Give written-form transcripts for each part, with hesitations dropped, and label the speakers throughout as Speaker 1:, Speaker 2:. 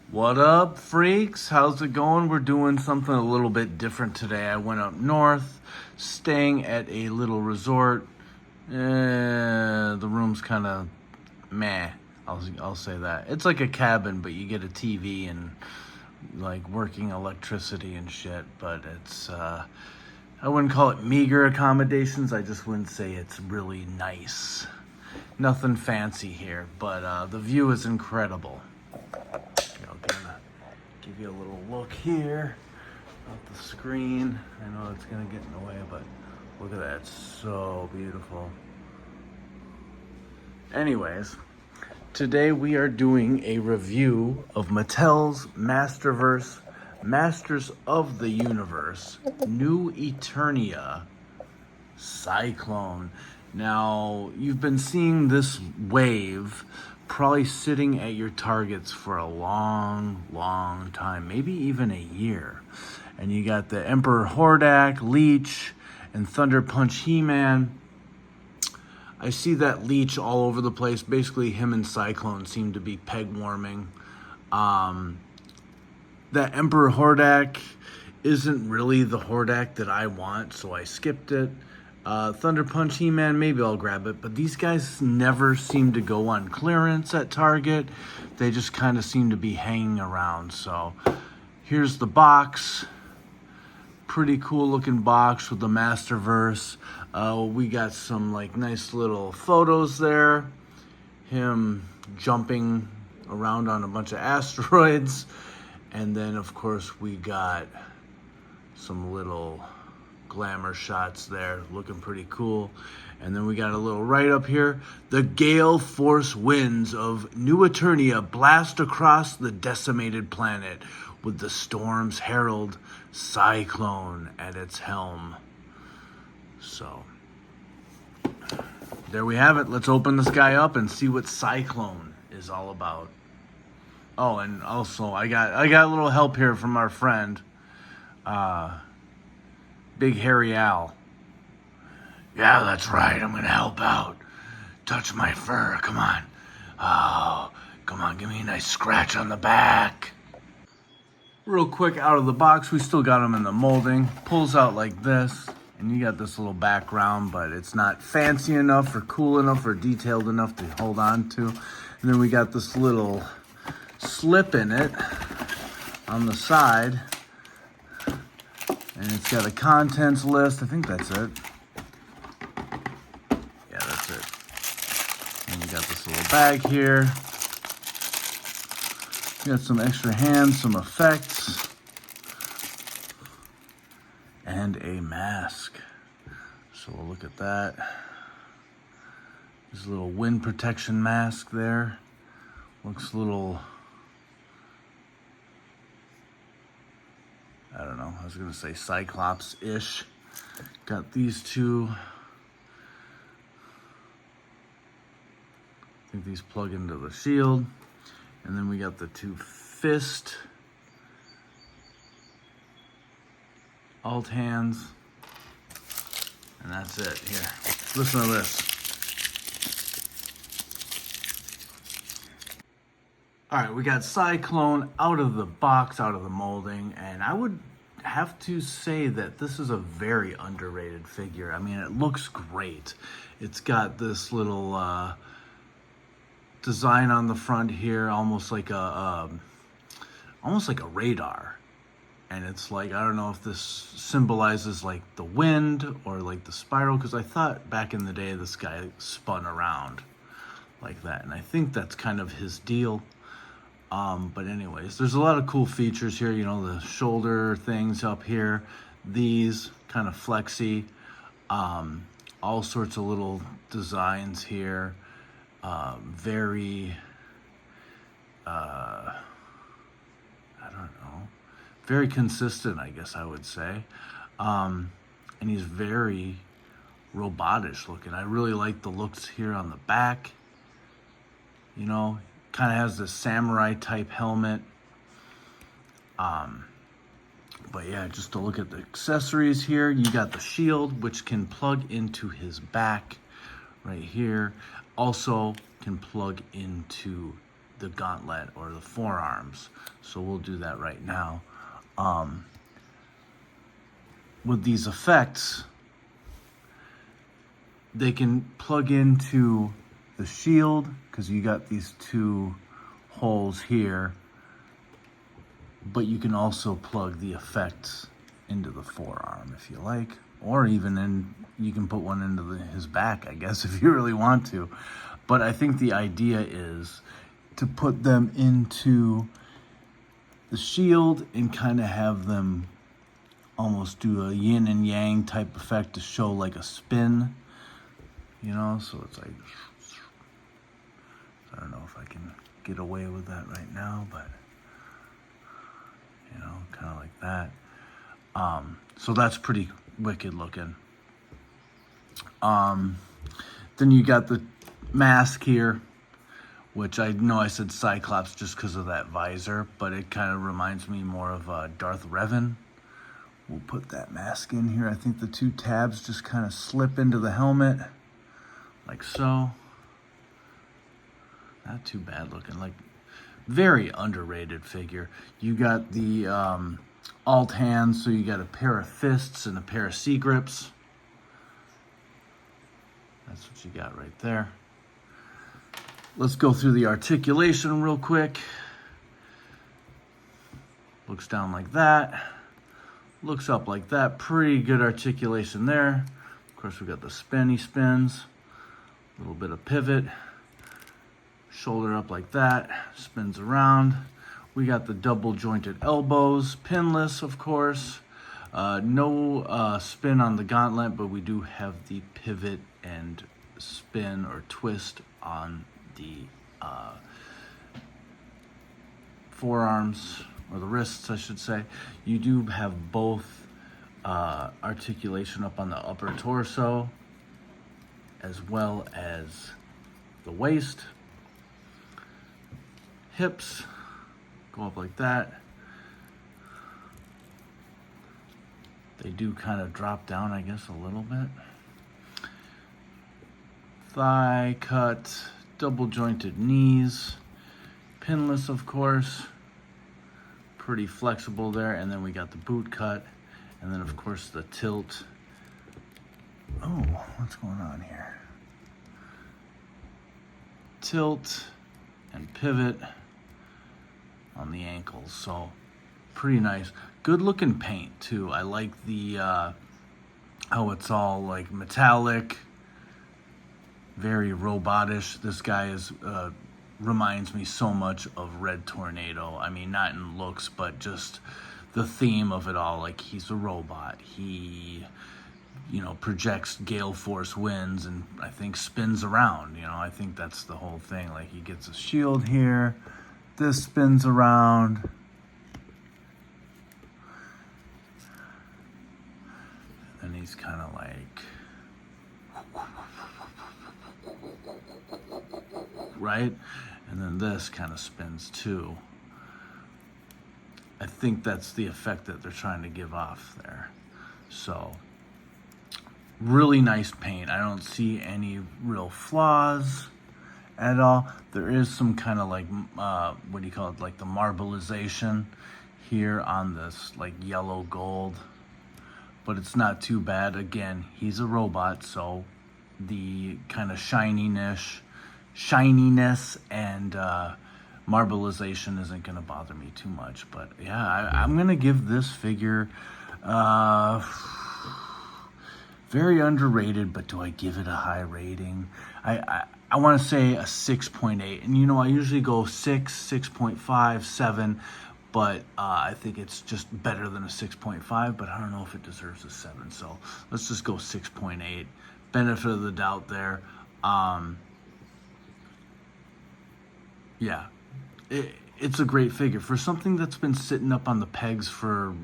Speaker 1: What up, freaks? How's it going? We're doing something a little bit different today. I went up north, staying at a little resort. The room's kind of meh. I'll say that. It's like a cabin, but you get a TV and like working electricity and shit. But it's I wouldn't call it meager accommodations. I just wouldn't say it's really nice. Nothing fancy here, but the view is incredible. Gonna give you a little look here at the screen. I know it's gonna get in the way, but look at that, it's so beautiful. Anyways, today we are doing a review of Mattel's MASTERVERSE, Masters of the Universe, New Eternia Cyclone. Now, you've been seeing this wave probably sitting at your targets for a long time, maybe even a year. And you got the Emperor Hordak, Leech, and Thunder Punch He-Man. I see that Leech all over the place. Basically, him and Cyclone seem to be peg warming. That Emperor Hordak isn't really the Hordak that I want, so I skipped it. Thunder Punch He-Man, maybe I'll grab it, but these guys never seem to go on clearance at Target. They just kind of seem to be hanging around. So here's the box. Pretty cool looking box with the Masterverse. We got some like nice little photos there. Him jumping around on a bunch of asteroids. And then of course we got some little glamour shots there, looking pretty cool. And then we got a little right up here. The gale force winds of New Eternia blast across the decimated planet with the storm's herald Cyclone at its helm. So there we have it. Let's open this guy up and see what Cyclone is all about. Oh, and also I got a little help here from our friend Big Hairy Al. Yeah, that's right. I'm gonna help out. Touch my fur. Come on. Oh, come on. Give me a nice scratch on the back. Real quick, out of the box, we still got him in the molding. Pulls out like this, and you got this little background, but it's not fancy enough or cool enough or detailed enough to hold on to. And then we got this little slip in it on the side. And it's got a contents list. I think that's it. Yeah, that's it. And you got this little bag here. You got some extra hands, some effects, and a mask. So we'll look at that. There's a little wind protection mask there. Looks a little, I don't know, I was gonna say Cyclops-ish. Got these two. I think these plug into the shield. And then we got the two fist alt hands. And that's it. Here, listen to this. All right, we got Cyclone out of the box, out of the molding, and I would have to say that this is a very underrated figure. I mean, it looks great. It's got this little design on the front here, almost like a radar. And it's like, I don't know if this symbolizes like the wind or like the spiral, because I thought back in the day this guy spun around like that, and I think that's kind of his deal. But anyways, there's a lot of cool features here, you know, the shoulder things up here, these kind of flexy, all sorts of little designs here, very, I don't know, very consistent, I guess I would say. And he's very robotish looking. I really like the looks here on the back, you know. Kind of has this samurai type helmet. But yeah, just to look at the accessories here, you got the shield, which can plug into his back right here. Also can plug into the gauntlet or the forearms. So we'll do that right now. With these effects, they can plug into the shield because you got these two holes here, but you can also plug the effects into the forearm if you like, or even you can put one into his back, I guess, if you really want to. But I think the idea is to put them into the shield and kind of have them almost do a yin and yang type effect to show like a spin, you know, so it's like, I don't know if I can get away with that right now, but you know, kind of like that. So that's pretty wicked looking. Then you got the mask here, which I know I said Cyclops just because of that visor, but it kind of reminds me more of Darth Revan. We'll put that mask in here. I think the two tabs just kind of slip into the helmet, like so. Not too bad looking, like very underrated figure. You got the alt hands, so you got a pair of fists and a pair of C grips. That's what you got right there. Let's go through the articulation real quick. Looks down like that. Looks up like that. Pretty good articulation there. Of course, we got the spinny spins. A little bit of pivot. Shoulder up like that. Spins around. We got the double jointed elbows. Pinless, of course. No spin on the gauntlet, but we do have the pivot and spin or twist on the forearms, or the wrists, I should say. You do have both articulation up on the upper torso, as well as the waist. Hips go up like that. They do kind of drop down, I guess, a little bit. Thigh cut, double jointed knees, pinless, of course, pretty flexible there. And then we got the boot cut, and then of course the tilt. Oh, what's going on here? Tilt and pivot on the ankles. So pretty nice. Good looking paint too. I like the how it's all like metallic, very robotish. This guy is reminds me so much of Red Tornado. I mean, not in looks, but just the theme of it all. Like, he's a robot. He, you know, projects gale force winds and I think spins around. You know, I think that's the whole thing. Like, he gets a shield here. This spins around. And he's kind of like, right? And then this kind of spins too. I think that's the effect that they're trying to give off there. So, really nice paint. I don't see any real flaws at all. There is some kind of like, what do you call it? Like the marbleization here on this like yellow gold. But it's not too bad. Again, he's a robot, so the kind of shininess and marbleization isn't going to bother me too much. But yeah, I'm going to give this figure very underrated, but do I give it a high rating? I want to say a 6.8. And you know, I usually go 6, 6.5, 7. But I think it's just better than a 6.5, but I don't know if it deserves a 7. So let's just go 6.8. Benefit of the doubt there. Yeah, it's a great figure. For something that's been sitting up on the pegs for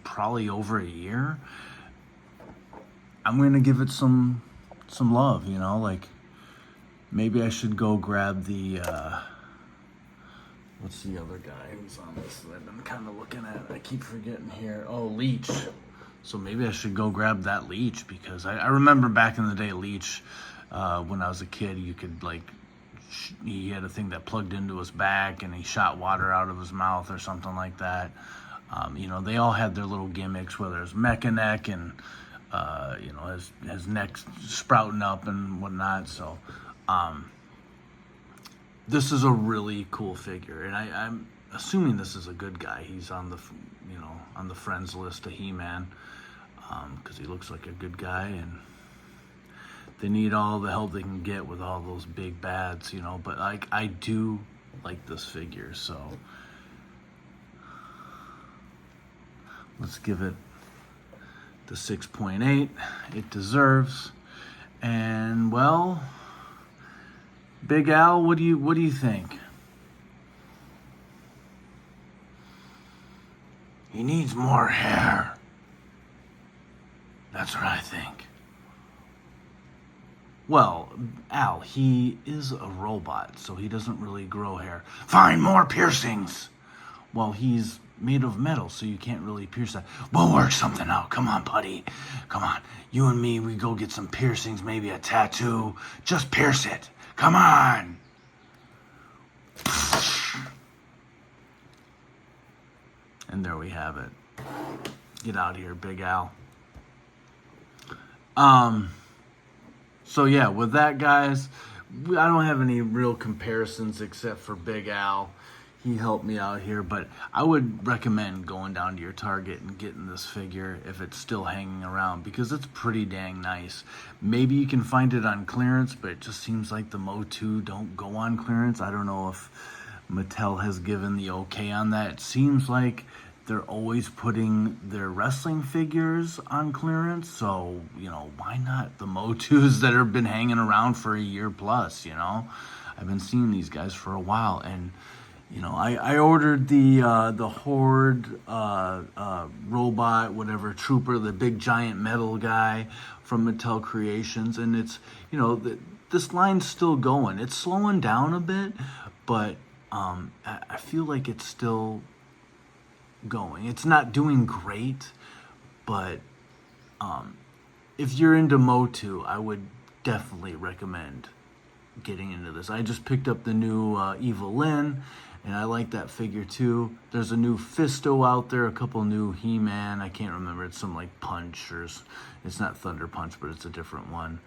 Speaker 1: probably over a year, I'm going to give it some love, you know? Like, maybe I should go grab the... what's the other guy who's on this that I've been kind of looking at? I keep forgetting here. Oh, Leech. So maybe I should go grab that Leech, because I remember back in the day, Leech, when I was a kid, you could like he had a thing that plugged into his back and he shot water out of his mouth or something like that. You know, they all had their little gimmicks, whether it's Mecha Neck and, you know, his neck sprouting up and whatnot. So, this is a really cool figure, and I'm assuming this is a good guy. He's on the, you know, on the friends list of He-Man, because he looks like a good guy, and they need all the help they can get with all those big bads, you know. But like, I do like this figure, so let's give it the 6.8 it deserves. And well, Big Al, what do you think? He needs more hair. That's what I think. Well, Al, he is a robot, so he doesn't really grow hair. Fine, more piercings. Well, he's made of metal, so you can't really pierce that. We'll work something out. Come on, buddy. Come on. You and me, we go get some piercings, maybe a tattoo. Just pierce it. Come on. And there we have it. Get out of here, Big Al. So yeah, with that, guys, I don't have any real comparisons except for Big Al. He helped me out here, but I would recommend going down to your Target and getting this figure if it's still hanging around, because it's pretty dang nice. Maybe you can find it on clearance, but it just seems like the MOTU don't go on clearance. I don't know if Mattel has given the okay on that. It seems like they're always putting their wrestling figures on clearance, so, you know, why not the MOTUs that have been hanging around for a year plus, you know? I've been seeing these guys for a while, and you know, I ordered the Horde robot, whatever, trooper, the big giant metal guy from Mattel Creations, and it's, you know, this line's still going. It's slowing down a bit, but I feel like it's still going. It's not doing great, but if you're into MOTU, I would definitely recommend getting into this. I just picked up the new Evil Lyn, and I like that figure too. There's a new Fisto out there, a couple new He-Man. I can't remember. It's some like Punch, or it's not Thunder Punch, but it's a different one.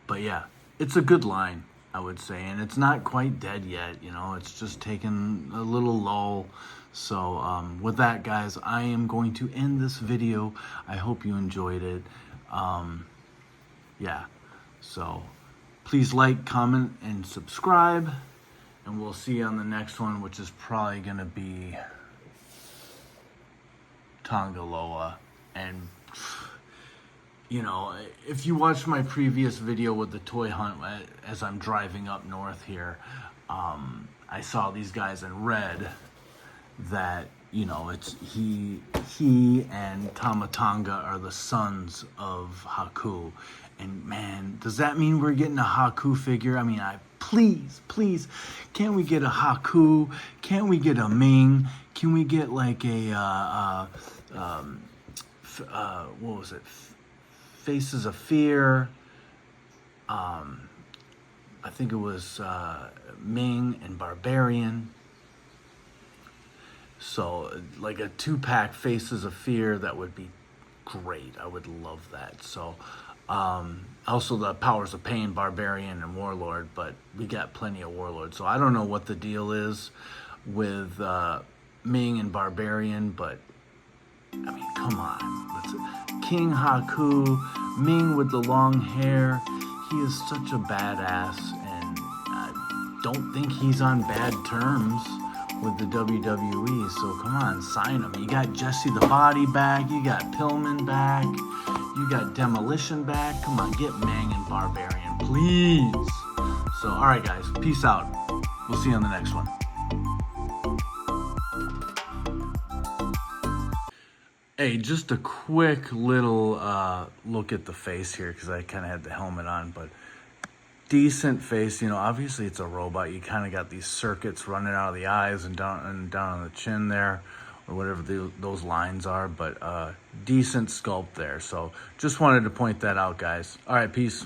Speaker 1: But yeah, it's a good line, I would say, and it's not quite dead yet. You know, it's just taken a little lull. So with that, guys, I am going to end this video. I hope you enjoyed it. Yeah. So please like, comment, and subscribe, and we'll see you on the next one, which is probably going to be Tongaloa. And, you know, if you watched my previous video with the toy hunt as I'm driving up north here, I saw these guys in red that, you know, it's he and Tamatanga are the sons of Haku. And man, does that mean we're getting a Haku figure? I mean, please, can't we get a Haku? Can't we get a Ming? Can we get like a, what was it? Faces of Fear. I think it was Ming and Barbarian. So like a 2-pack Faces of Fear, that would be great. I would love that. So also the Powers of Pain, Barbarian, and Warlord, but we got plenty of Warlord. So I don't know what the deal is with Ming and Barbarian, but I mean, come on. King Haku, Ming with the long hair. He is such a badass, and I don't think he's on bad terms with the WWE, so come on, sign him. You got Jesse the Body back, you got Pillman back, you got Demolition back. Come on, get Mang and Barbarian, please. So, alright guys, peace out. We'll see you on the next one. Hey, just a quick little look at the face here, because I kind of had the helmet on, but decent face. You know, obviously it's a robot. You kind of got these circuits running out of the eyes and down on the chin there, or whatever those lines are, but decent sculpt there. So just wanted to point that out, guys. All right, peace.